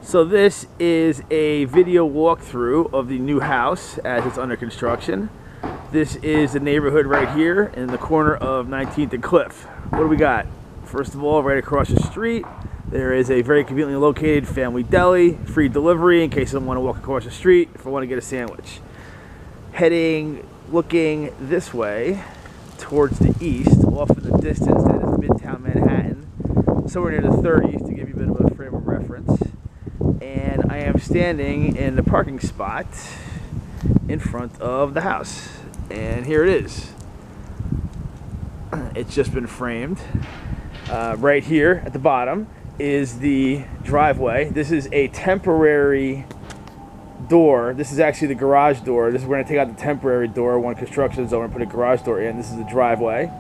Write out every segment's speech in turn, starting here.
So this is a video walkthrough of the new house as it's under construction. This is the neighborhood right here in the corner of 19th and Cliff. What do we got? First of all, right across the street, there is a very conveniently located Family Deli, free delivery in case someone want to walk across the street if I want to get a sandwich. Looking this way towards the east, off in the distance, that is Midtown Manhattan, somewhere near the 30s to give you a bit of a frame of reference. And I am standing in the parking spot in front of the house. And here it is. It's just been framed. Right here at the bottom is the driveway. This is a temporary door. This is actually the garage door. We're going to take out the temporary door when construction is over and put a garage door in. This is the driveway.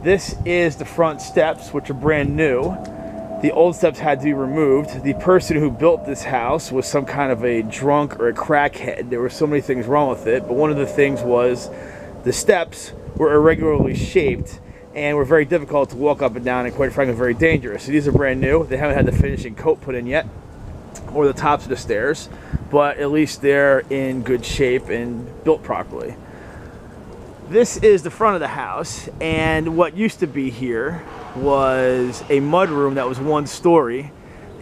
This is the front steps, which are brand new. The old steps had to be removed. The person who built this house was some kind of a drunk or a crackhead. There were so many things wrong with it, but one of the things was the steps were irregularly shaped and were very difficult to walk up and down, and quite frankly very dangerous. So these are brand new. They haven't had the finishing coat put in yet, or the tops of the stairs, but at least they're in good shape and built properly. This is the front of the house, and what used to be here was a mudroom that was one story,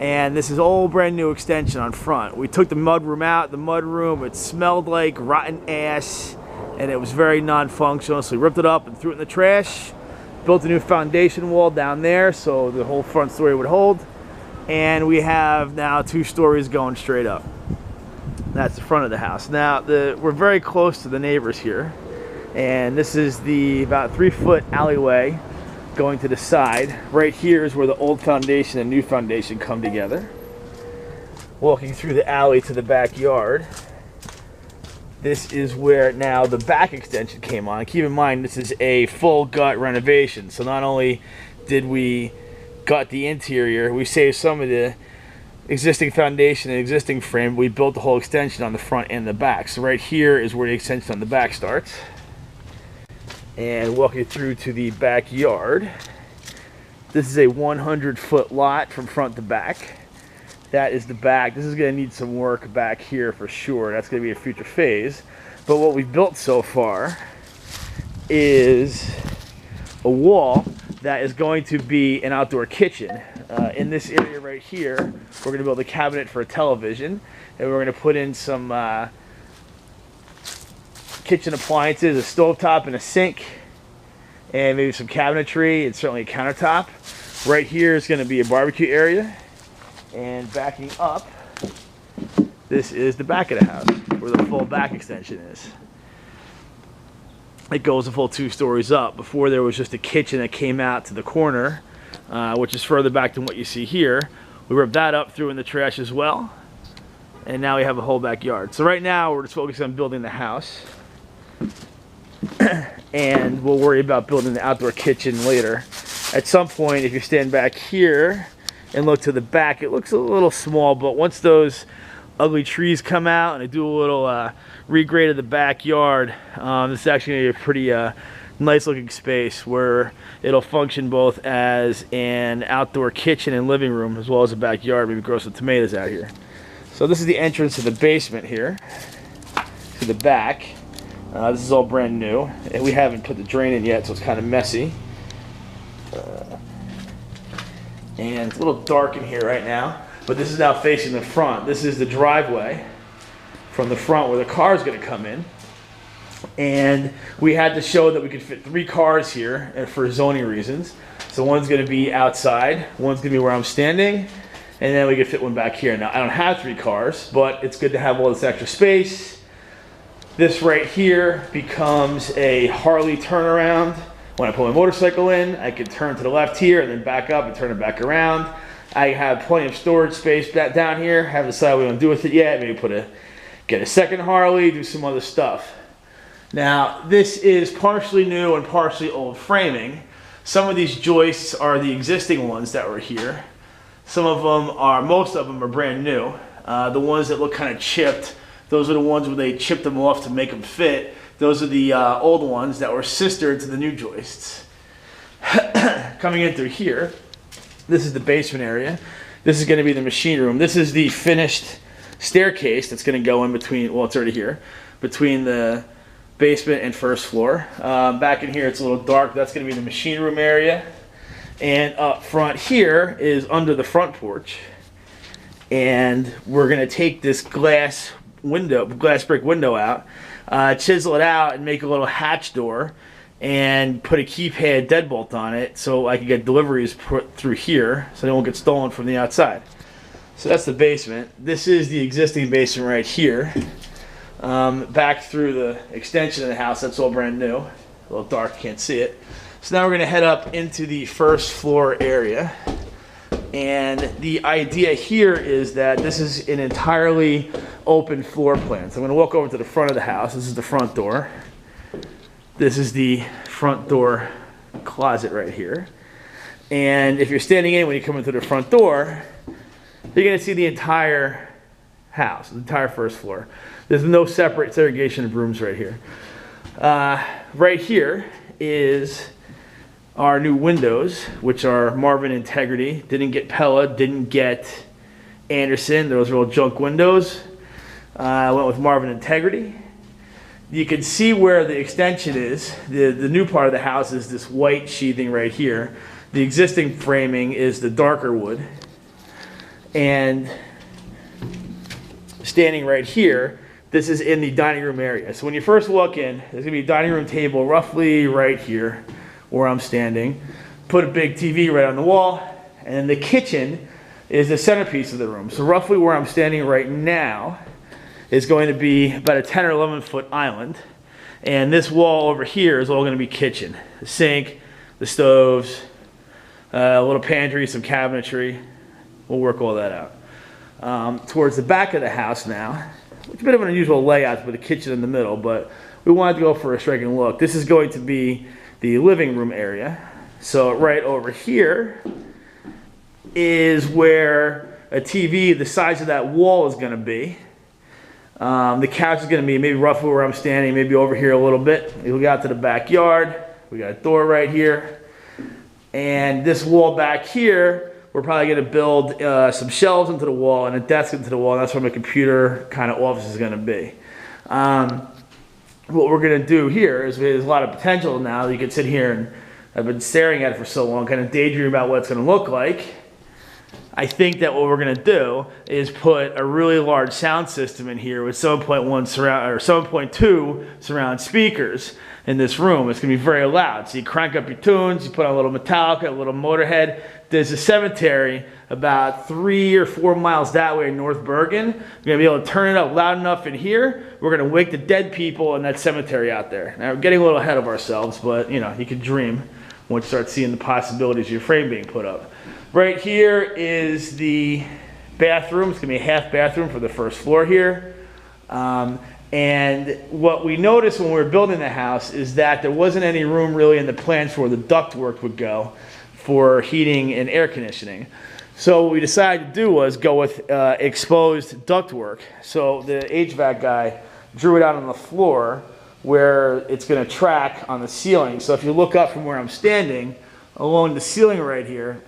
and this is all brand new extension on front. We took the mudroom out. The mudroom, it smelled like rotten ass, and it was very non-functional, so we ripped it up and threw it in the trash, built a new foundation wall down there so the whole front story would hold, and we have now 2 stories going straight up. That's the front of the house. Now, we're very close to the neighbors here, and this is the about 3-foot alleyway going to the side. Right here is where the old foundation and new foundation come together. Walking through the alley to the backyard, this is where now the back extension came on. Keep in mind, this is a full gut renovation, so not only did we gut the interior, we saved some of the existing foundation and existing frame. We built the whole extension on the front and the back. So right here is where the extension on the back starts. And walking through to the backyard, this is a 100-foot lot from front to back. That is the back. This is going to need some work back here for sure. That's going to be a future phase. But what we've built so far is a wall that is going to be an outdoor kitchen. In this area right here, we're going to build a cabinet for a television, and we're going to put in some kitchen appliances, a stovetop and a sink, and maybe some cabinetry, and certainly a countertop. Right here is going to be a barbecue area, and backing up, this is the back of the house, where the full back extension is. It goes a full 2 stories up. Before, there was just a kitchen that came out to the corner, which is further back than what you see here. We ripped that up, threw in the trash as well, and now we have a whole backyard. So right now, we're just focused on building the house, and we'll worry about building the outdoor kitchen later. At some point, if you stand back here and look to the back, it looks a little small, but once those ugly trees come out and I do a little regrade of the backyard, this is actually going to be a pretty nice looking space where it'll function both as an outdoor kitchen and living room as well as a backyard. Maybe grow some tomatoes out here. So this is the entrance to the basement here, to the back. This is all brand new, and we haven't put the drain in yet, so it's kind of messy. And it's a little dark in here right now, but this is now facing the front. This is the driveway from the front where the car is going to come in. And we had to show that we could fit 3 cars here, and for zoning reasons. So one's going to be outside, one's going to be where I'm standing, and then we could fit one back here. Now, I don't have 3 cars, but it's good to have all this extra space. This right here becomes a Harley turnaround. When I pull my motorcycle in, I can turn to the left here and then back up and turn it back around. I have plenty of storage space down here. Haven't decided what I'm going to do with it yet. Maybe get a second Harley, do some other stuff. Now, this is partially new and partially old framing. Some of these joists are the existing ones that were here. Most of them are brand new. The ones that look kind of chipped, those are the ones where they chipped them off to make them fit. Those are the old ones that were sister to the new joists. Coming in through here, this is the basement area. This is going to be the machine room. This is the finished staircase that's going to go in between, well, it's already here, between the basement and first floor. Back in here, it's a little dark. That's going to be the machine room area. And up front here is under the front porch. And we're going to take this glass brick window out, chisel it out, and make a little hatch door, and put a keypad deadbolt on it so I can get deliveries put through here so they won't get stolen from the outside. So that's the basement. This is the existing basement right here. Back through the extension of the house, that's all brand new. A little dark, can't see it. So now we're gonna head up into the first floor area. And the idea here is that this is an entirely open floor plan. So I'm gonna walk over to the front of the house. This is the front door. This is the front door closet right here. And if you're standing in when you come into the front door, you're gonna see the entire house, the entire first floor. There's no separate segregation of rooms right here. Right here is our new windows, which are Marvin Integrity. Didn't get Pella, didn't get Anderson. Those are all junk windows. I went with Marvin Integrity. You can see where the extension is. The new part of the house is this white sheathing right here. The existing framing is the darker wood. And standing right here, this is in the dining room area. So when you first walk in, there's gonna be a dining room table roughly right here where I'm standing. Put a big TV right on the wall, and then the kitchen is the centerpiece of the room. So roughly where I'm standing right now is going to be about a 10 or 11 foot island. And this wall over here is all gonna be kitchen. The sink, the stoves, a little pantry, some cabinetry. We'll work all that out. Towards the back of the house now, it's a bit of an unusual layout with a kitchen in the middle, but we wanted to go for a striking look. This is going to be the living room area. So right over here is where a TV, the size of that wall is gonna be. The couch is gonna be maybe roughly where I'm standing, maybe over here a little bit. We look out to the backyard. We got a door right here. And this wall back here, we're probably gonna build some shelves into the wall and a desk into the wall. And that's where my computer kind of office is gonna be. What we're gonna do here is there's a lot of potential now. You can sit here, and I've been staring at it for so long, kind of daydream about what it's gonna look like. I think that what we're gonna do is put a really large sound system in here with 7.1 surround or 7.2 surround speakers in this room. It's gonna be very loud. So you crank up your tunes, you put on a little Metallica, a little Motorhead. There's a cemetery about 3 or 4 miles that way in North Bergen. We're gonna be able to turn it up loud enough in here. We're gonna wake the dead people in that cemetery out there. Now we're getting a little ahead of ourselves, but you know, you can dream once you start seeing the possibilities of your frame being put up. Right here is the bathroom. It's gonna be a half bathroom for the first floor here. And what we noticed when we were building the house is that there wasn't any room really in the plans for where the ductwork would go for heating and air conditioning. So what we decided to do was go with exposed ductwork. So the HVAC guy drew it out on the floor where it's gonna track on the ceiling. So if you look up from where I'm standing, along the ceiling right here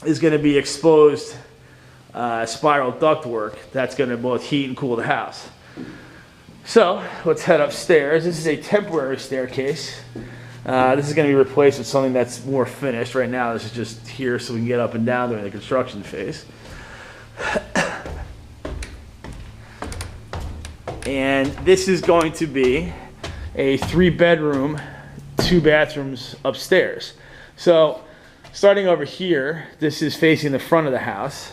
is gonna be exposed spiral ductwork that's gonna both heat and cool the house. So let's head upstairs. This is a temporary staircase. This is going to be replaced with something that's more finished. Right now this is just here so we can get up and down during the construction phase. And this is going to be a 3-bedroom, 2 bathrooms upstairs. So starting over here, this is facing the front of the house.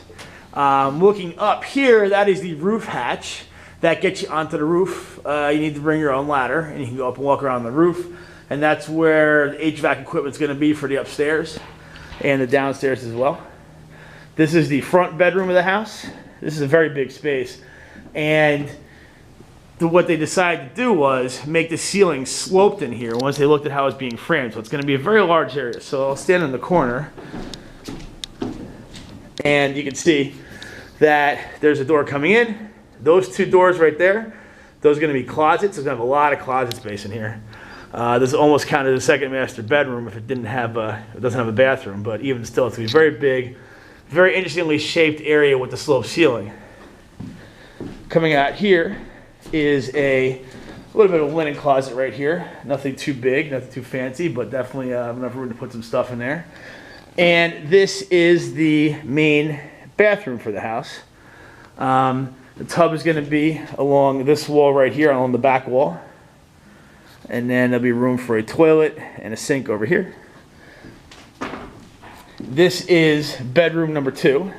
Looking up here, that is the roof hatch. That gets you onto the roof. You need to bring your own ladder, and you can go up and walk around the roof. And that's where the HVAC equipment's gonna be for the upstairs and the downstairs as well. This is the front bedroom of the house. This is a very big space. And what they decided to do was make the ceiling sloped in here once they looked at how it's being framed. So it's gonna be a very large area. So I'll stand in the corner, and you can see that there's a door coming in. Those 2 doors right there, those are gonna be closets. There's gonna have a lot of closet space in here. This is almost kind of the second master bedroom if it doesn't have a bathroom, but even still, it's gonna be very big, Very interestingly shaped area with the slope ceiling. Coming out here is a little bit of a linen closet right here. Nothing too big, nothing too fancy, but definitely enough room to put some stuff in there. And this is the main bathroom for the house. The tub is going to be along this wall right here, along the back wall. And then there'll be room for a toilet and a sink over here. This is bedroom number 2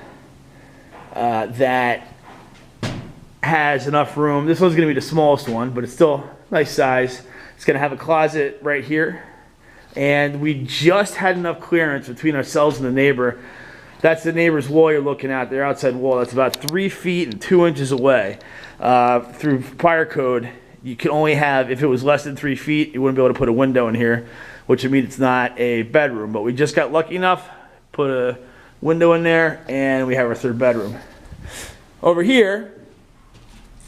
that has enough room. This one's going to be the smallest one, but it's still nice size. It's going to have a closet right here. And we just had enough clearance between ourselves and the neighbor. That's the neighbor's wall you're looking at, their outside wall. That's about 3 feet and 2 inches away. Through fire code, you can only have, if it was less than 3 feet, you wouldn't be able to put a window in here, which would mean it's not a bedroom. But we just got lucky enough, put a window in there, and we have our 3rd bedroom. Over here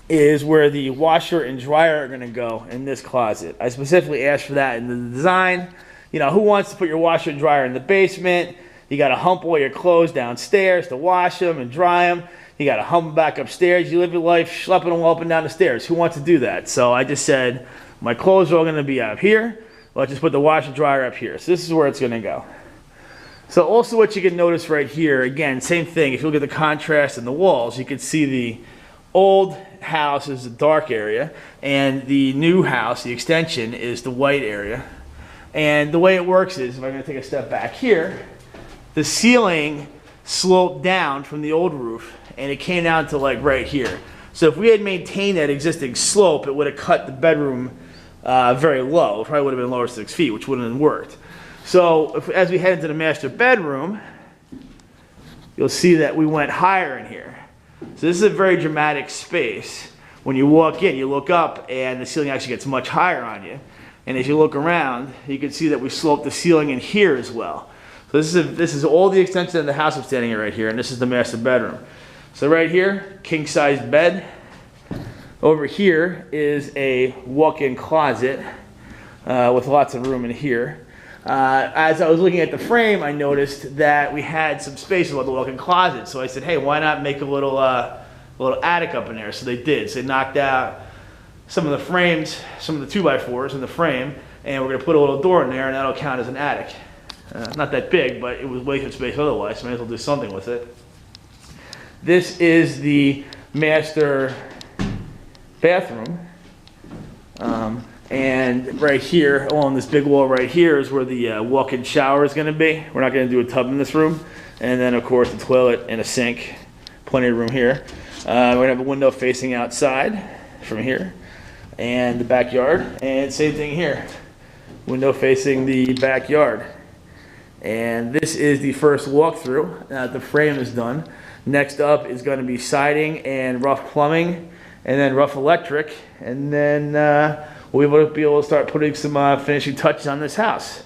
is where the washer and dryer are going to go in this closet. I specifically asked for that in the design. You know, who wants to put your washer and dryer in the basement? You got to hump all your clothes downstairs to wash them and dry them. You got to hump them back upstairs. You live your life schlepping them up and down the stairs. Who wants to do that? So I just said, my clothes are all going to be up here. Let's just put the washer and dryer up here. So this is where it's going to go. So also what you can notice right here, again, same thing. If you look at the contrast in the walls, you can see the old house is the dark area, and the new house, the extension, is the white area. And the way it works is, if I'm going to take a step back here, the ceiling sloped down from the old roof, and it came down to like right here. So if we had maintained that existing slope, it would have cut the bedroom very low. It probably would have been lower 6 feet, which wouldn't have worked. So as we head into the master bedroom, you'll see that we went higher in here. So this is a very dramatic space. When you walk in, you look up, and the ceiling actually gets much higher on you. And as you look around, you can see that we sloped the ceiling in here as well. So this is all the extension of the house I'm standing in right here, and this is the master bedroom. So right here, king size bed. Over here is a walk-in closet with lots of room in here. As I was looking at the frame, I noticed that we had some space about the walk-in closet. So I said, hey, why not make a little attic up in there? So they did. So they knocked out some of the frames, some of the 2x4s in the frame, and we're going to put a little door in there, and that'll count as an attic. Not that big, but it was wasted space otherwise, so I might as well do something with it. This is the master bathroom. And right here, along this big wall right here, is where the walk-in shower is going to be. We're not going to do a tub in this room. And then, of course, a toilet and a sink. Plenty of room here. We're going to have a window facing outside from here. And the backyard. And same thing here. Window facing the backyard. And this is the first walkthrough. The frame is done. Next up is going to be siding and rough plumbing. And then rough electric. And then we'll be able to start putting some finishing touches on this house.